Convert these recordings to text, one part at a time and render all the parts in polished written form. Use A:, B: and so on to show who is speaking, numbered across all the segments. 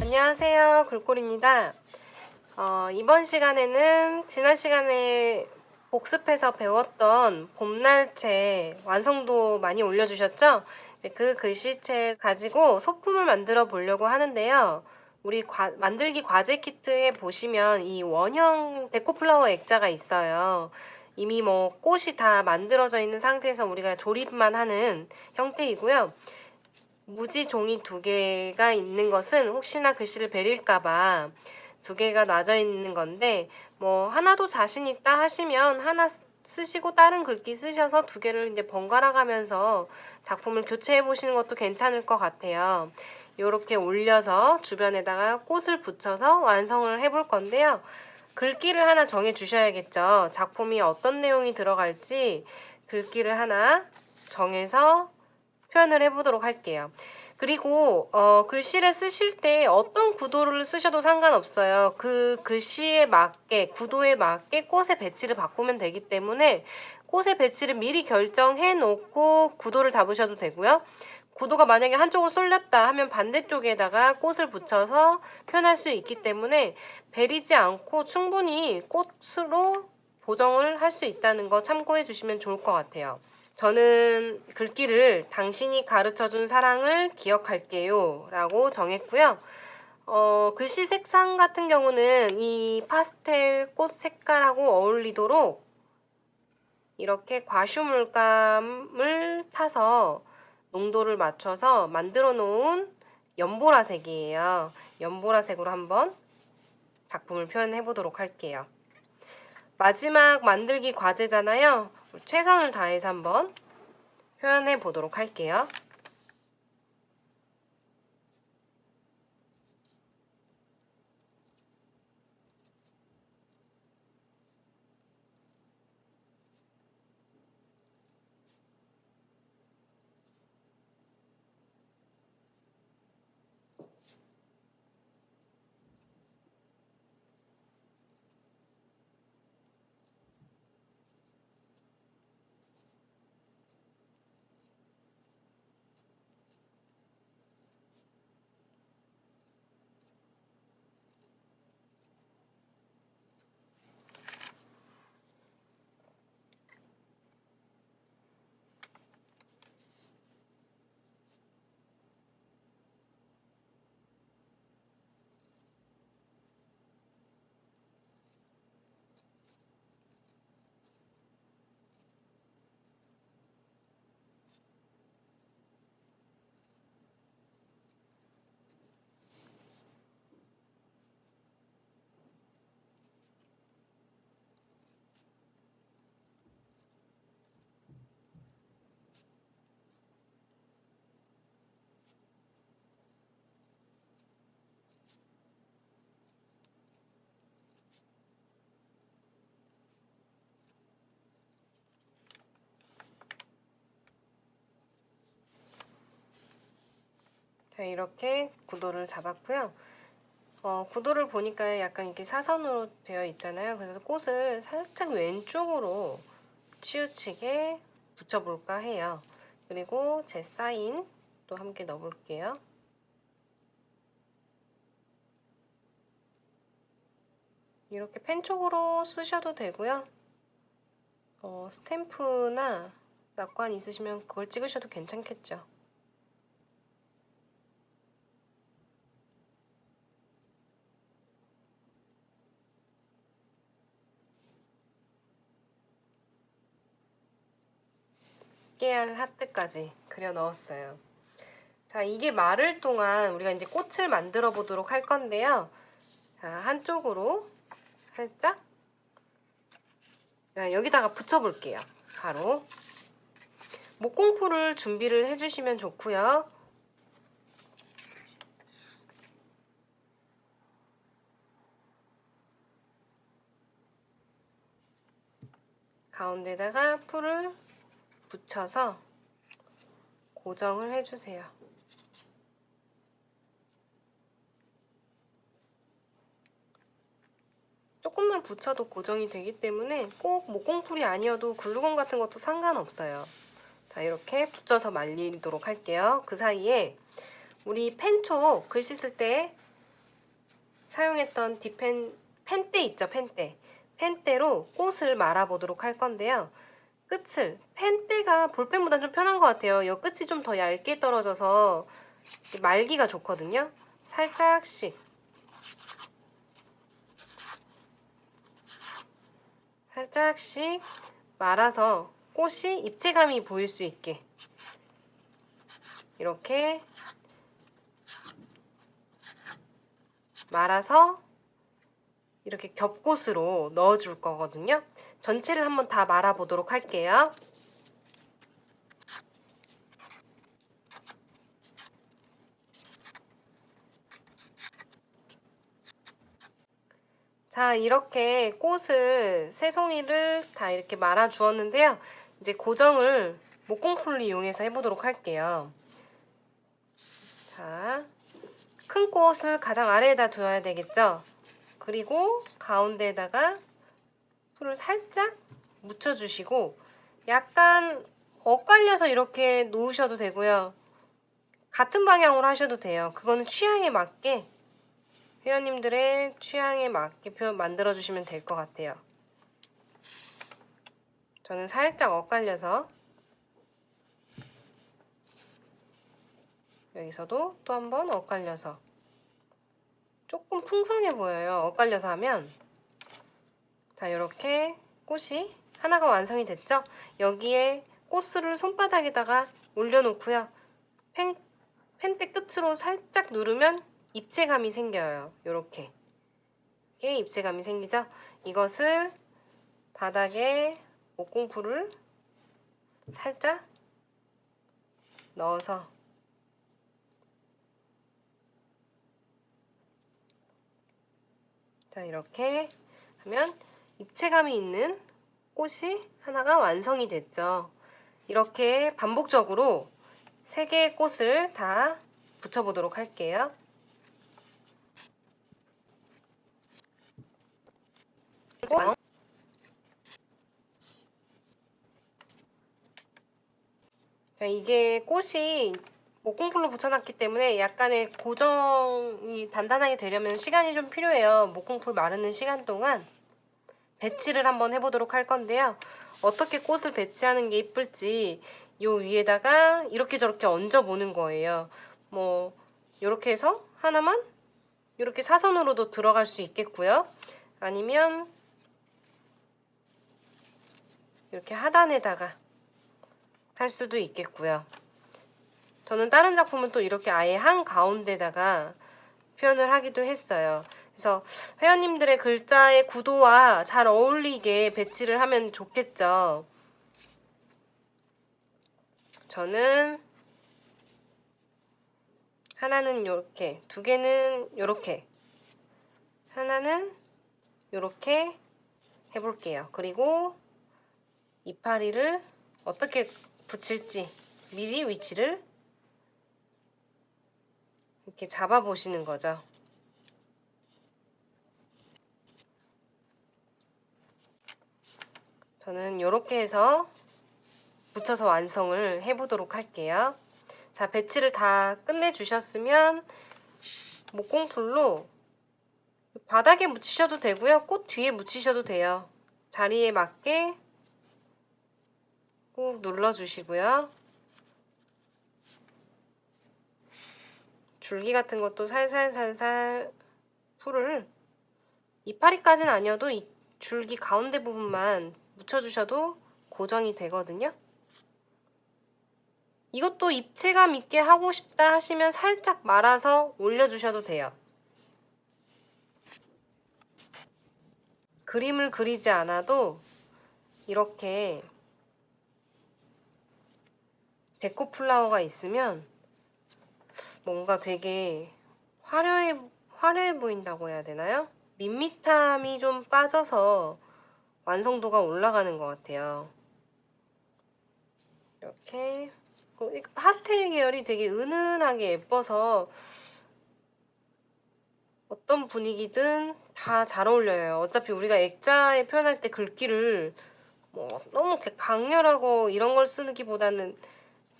A: 안녕하세요. 글꼴입니다. 이번 시간에는 지난 시간에 복습해서 배웠던 봄날채 완성도 많이 올려주셨죠? 네, 그 글씨체 가지고 소품을 만들어 보려고 하는데요. 우리 만들기 과제 키트에 보시면 이 원형 데코플라워 액자가 있어요. 이미 뭐 꽃이 다 만들어져 있는 상태에서 우리가 조립만 하는 형태이고요. 무지 종이 2개가 있는 것은 혹시나 글씨를 베릴까봐 2개가 놔져 있는 건데, 뭐 하나도 자신 있다 하시면 하나 쓰시고 다른 글귀 쓰셔서 2개를 이제 번갈아 가면서 작품을 교체해 보시는 것도 괜찮을 것 같아요. 이렇게 올려서 주변에다가 꽃을 붙여서 완성을 해볼 건데요. 글귀를 하나 정해 주셔야겠죠. 작품이 어떤 내용이 들어갈지 글귀를 하나 정해서 표현을 해보도록 할게요. 그리고 글씨를 쓰실 때 어떤 구도를 쓰셔도 상관없어요. 그 글씨에 맞게, 구도에 맞게 꽃의 배치를 바꾸면 되기 때문에 꽃의 배치를 미리 결정해 놓고 구도를 잡으셔도 되고요. 구도가 만약에 한쪽으로 쏠렸다 하면 반대쪽에다가 꽃을 붙여서 표현할 수 있기 때문에 베리지 않고 충분히 꽃으로 보정을 할 수 있다는 거 참고해 주시면 좋을 것 같아요. 저는 글귀를 당신이 가르쳐준 사랑을 기억할게요 라고 정했고요. 글씨 색상 같은 경우는 이 파스텔 꽃 색깔하고 어울리도록 이렇게 과슈 물감을 타서 농도를 맞춰서 만들어 놓은 연보라색이에요. 연보라색으로 한번 작품을 표현해 보도록 할게요. 마지막 만들기 과제잖아요. 최선을 다해서 한번 표현해 보도록 할게요. 자, 이렇게 구도를 잡았고요. 구도를 보니까 약간 이렇게 사선으로 되어 있잖아요. 그래서 꽃을 살짝 왼쪽으로 치우치게 붙여볼까 해요. 그리고 제 사인 또 함께 넣어볼게요. 이렇게 펜 쪽으로 쓰셔도 되고요. 스탬프나 낙관 있으시면 그걸 찍으셔도 괜찮겠죠. 깨알 하트까지 그려 넣었어요. 자, 이게 마를 동안 우리가 이제 꽃을 만들어 보도록 할 건데요. 자, 한쪽으로 살짝 여기다가 붙여 볼게요. 바로 목공풀을 준비를 해주시면 좋고요. 가운데다가 풀을 붙여서 고정을 해주세요. 조금만 붙여도 고정이 되기 때문에 꼭 목공풀이 아니어도 글루건 같은 것도 상관없어요. 자, 이렇게 붙여서 말리도록 할게요. 그 사이에 우리 펜 쪽 글씨 쓸 때 사용했던 펜대 있죠, 펜대. 펜대로 꽃을 말아보도록 할 건데요. 끝을, 펜대가 볼펜보단 좀 편한 것 같아요. 이 끝이 좀 더 얇게 떨어져서 말기가 좋거든요. 살짝씩 말아서 꽃이 입체감이 보일 수 있게 이렇게 말아서 이렇게 겹꽃으로 넣어줄 거거든요. 전체를 한번 다 말아보도록 할게요. 자, 이렇게 꽃을 세 송이를 다 이렇게 말아 주었는데요. 이제 고정을 목공풀을 이용해서 해보도록 할게요. 자, 큰 꽃을 가장 아래에다 두어야 되겠죠? 그리고 가운데에다가 풀을 살짝 묻혀주시고 약간 엇갈려서 이렇게 놓으셔도 되고요. 같은 방향으로 하셔도 돼요. 그거는 취향에 맞게 회원님들의 취향에 맞게 만들어 주시면 될 것 같아요. 저는 살짝 엇갈려서 여기서도 또 한번 엇갈려서 조금 풍성해 보여요. 엇갈려서 하면. 자, 이렇게 꽃이 하나가 완성이 됐죠? 여기에 꽃술을 손바닥에다가 올려놓고요. 펜대 끝으로 살짝 누르면 입체감이 생겨요. 이렇게 입체감이 생기죠? 이것을 바닥에 목공풀을 살짝 넣어서 자, 이렇게 하면 입체감이 있는 꽃이 하나가 완성이 됐죠. 이렇게 반복적으로 3개의 꽃을 다 붙여보도록 할게요. 자, 이게 꽃이 목공풀로 붙여놨기 때문에 약간의 고정이 단단하게 되려면 시간이 좀 필요해요. 목공풀 마르는 시간 동안 배치를 한번 해보도록 할 건데요. 어떻게 꽃을 배치하는 게 이쁠지 요 위에다가 이렇게 저렇게 얹어보는 거예요. 뭐 이렇게 해서 하나만 이렇게 사선으로도 들어갈 수 있겠고요. 아니면 이렇게 하단에다가 할 수도 있겠고요. 저는 다른 작품은 또 이렇게 아예 한가운데다가 표현을 하기도 했어요. 그래서 회원님들의 글자의 구도와 잘 어울리게 배치를 하면 좋겠죠. 저는 하나는 이렇게, 2개는 이렇게, 하나는 이렇게 해볼게요. 그리고 이파리를 어떻게 붙일지 미리 위치를 이렇게 잡아 보시는 거죠. 저는 이렇게 해서 붙여서 완성을 해보도록 할게요. 자, 배치를 다 끝내주셨으면 목공풀로 바닥에 묻히셔도 되고요. 꽃 뒤에 묻히셔도 돼요. 자리에 맞게 꾹 눌러주시고요. 줄기 같은 것도 살살살살 풀을 이파리까지는 아니어도 이 줄기 가운데 부분만 묻혀주셔도 고정이 되거든요. 이것도 입체감 있게 하고 싶다 하시면 살짝 말아서 올려주셔도 돼요. 그림을 그리지 않아도 이렇게 데코 플라워가 있으면 뭔가 되게 화려해 보인다고 해야 되나요? 밋밋함이 좀 빠져서 완성도가 올라가는 것 같아요. 이렇게 파스텔 계열이 되게 은은하게 예뻐서 어떤 분위기든 다 잘 어울려요. 어차피 우리가 액자에 표현할 때 글귀를 뭐 너무 이렇게 강렬하고 이런 걸 쓰기보다는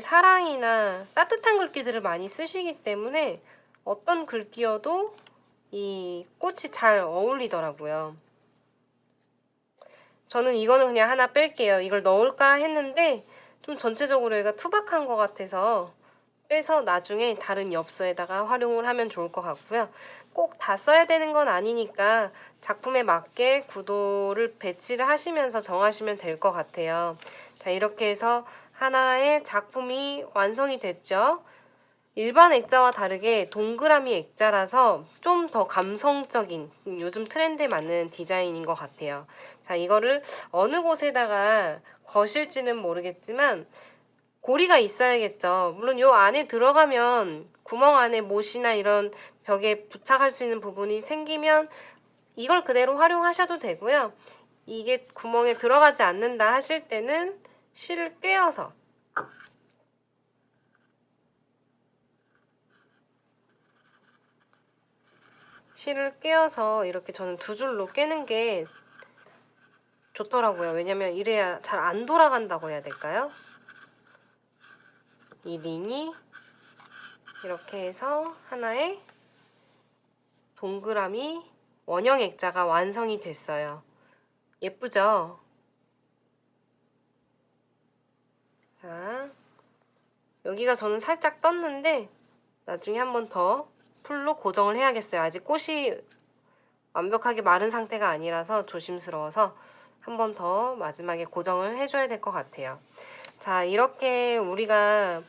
A: 사랑이나 따뜻한 글귀들을 많이 쓰시기 때문에 어떤 글귀여도 이 꽃이 잘 어울리더라고요. 저는 이거는 그냥 하나 뺄게요. 이걸 넣을까 했는데 좀 전체적으로 얘가 투박한 것 같아서 빼서 나중에 다른 엽서에다가 활용을 하면 좋을 것 같고요. 꼭 다 써야 되는 건 아니니까 작품에 맞게 구도를 배치를 하시면서 정하시면 될 것 같아요. 자, 이렇게 해서 하나의 작품이 완성이 됐죠. 일반 액자와 다르게 동그라미 액자라서 좀 더 감성적인 요즘 트렌드에 맞는 디자인인 것 같아요. 자, 이거를 어느 곳에다가 거실지는 모르겠지만 고리가 있어야겠죠. 물론 요 안에 들어가면 구멍 안에 못이나 이런 벽에 부착할 수 있는 부분이 생기면 이걸 그대로 활용하셔도 되고요. 이게 구멍에 들어가지 않는다 하실 때는 실을 꿰어서 이렇게 저는 두 줄로 꿰는 게 좋더라고요. 왜냐면 이래야 잘 안 돌아간다고 해야 될까요? 이 링이 이렇게 해서 하나의 동그라미 원형 액자가 완성이 됐어요. 예쁘죠? 자, 여기가 저는 살짝 떴는데 나중에 한 번 더 풀로 고정을 해야겠어요. 아직 꽃이 완벽하게 마른 상태가 아니라서 조심스러워서 한 번 더 마지막에 고정을 해줘야 될 것 같아요. 자, 이렇게 우리가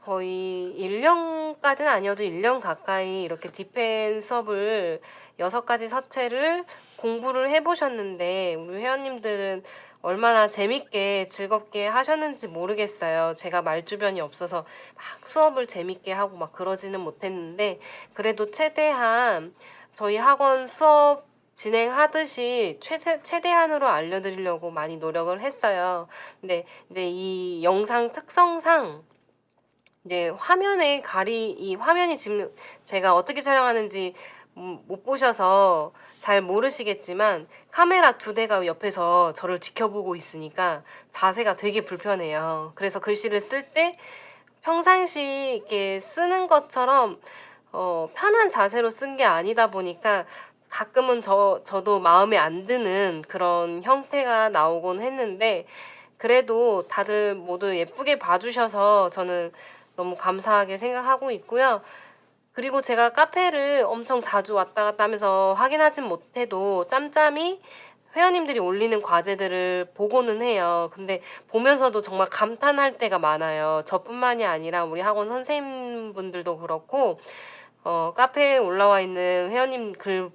A: 거의 1년까지는 아니어도 1년 가까이 이렇게 디펜 수업을 6가지 서체를 공부를 해보셨는데 우리 회원님들은 얼마나 재밌게 즐겁게 하셨는지 모르겠어요. 제가 말주변이 없어서 막 수업을 재밌게 하고 막 그러지는 못했는데 그래도 최대한 저희 학원 수업 진행하듯이 최대한으로 알려드리려고 많이 노력을 했어요. 근데 이제 이 영상 특성상 이제 이 화면이 지금 제가 어떻게 촬영하는지 못 보셔서 잘 모르시겠지만 카메라 2대가 옆에서 저를 지켜보고 있으니까 자세가 되게 불편해요. 그래서 글씨를 쓸 때 평상시 이렇게 쓰는 것처럼 편한 자세로 쓴 게 아니다 보니까 가끔은 저도 마음에 안 드는 그런 형태가 나오곤 했는데 그래도 다들 모두 예쁘게 봐주셔서 저는 너무 감사하게 생각하고 있고요. 그리고 제가 카페를 엄청 자주 왔다 갔다 하면서 확인하진 못해도 짬짬이 회원님들이 올리는 과제들을 보고는 해요. 근데 보면서도 정말 감탄할 때가 많아요. 저뿐만이 아니라 우리 학원 선생님분들도 그렇고 카페에 올라와 있는 회원님 글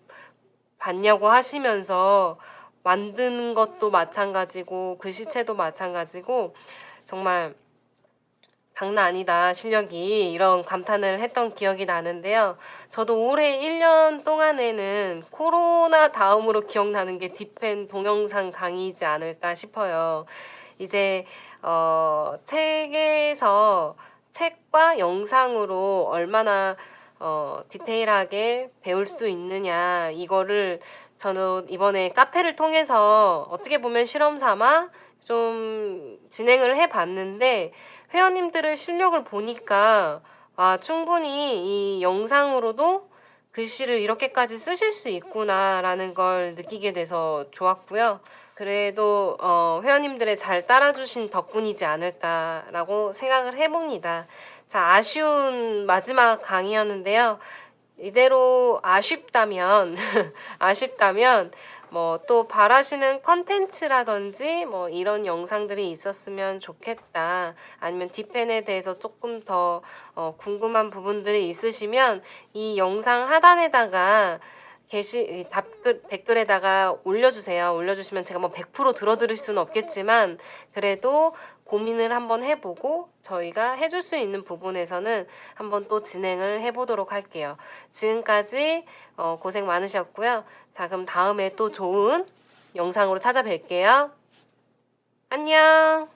A: 봤냐고 하시면서 만드는 것도 마찬가지고 글씨체도 마찬가지고 정말 장난 아니다 실력이 이런 감탄을 했던 기억이 나는데요. 저도 올해 1년 동안에는 코로나 다음으로 기억나는 게 디펜 동영상 강의이지 않을까 싶어요. 이제 책과 영상으로 얼마나 디테일하게 배울 수 있느냐 이거를 저는 이번에 카페를 통해서 어떻게 보면 실험 삼아 좀 진행을 해봤는데 회원님들의 실력을 보니까 충분히 이 영상으로도 글씨를 이렇게까지 쓰실 수 있구나라는 걸 느끼게 돼서 좋았고요. 그래도 회원님들의 잘 따라주신 덕분이지 않을까라고 생각을 해봅니다. 자, 아쉬운 마지막 강의였는데요. 이대로 아쉽다면 뭐 또 바라시는 컨텐츠라든지 뭐 이런 영상들이 있었으면 좋겠다. 아니면 디펜에 대해서 조금 더 궁금한 부분들이 있으시면 이 영상 하단에다가 댓글에다가 올려주세요. 올려주시면 제가 뭐 100% 들어드릴 수는 없겠지만 그래도 고민을 한번 해보고 저희가 해줄 수 있는 부분에서는 한번 또 진행을 해보도록 할게요. 지금까지 고생 많으셨고요. 자, 그럼 다음에 또 좋은 영상으로 찾아뵐게요. 안녕!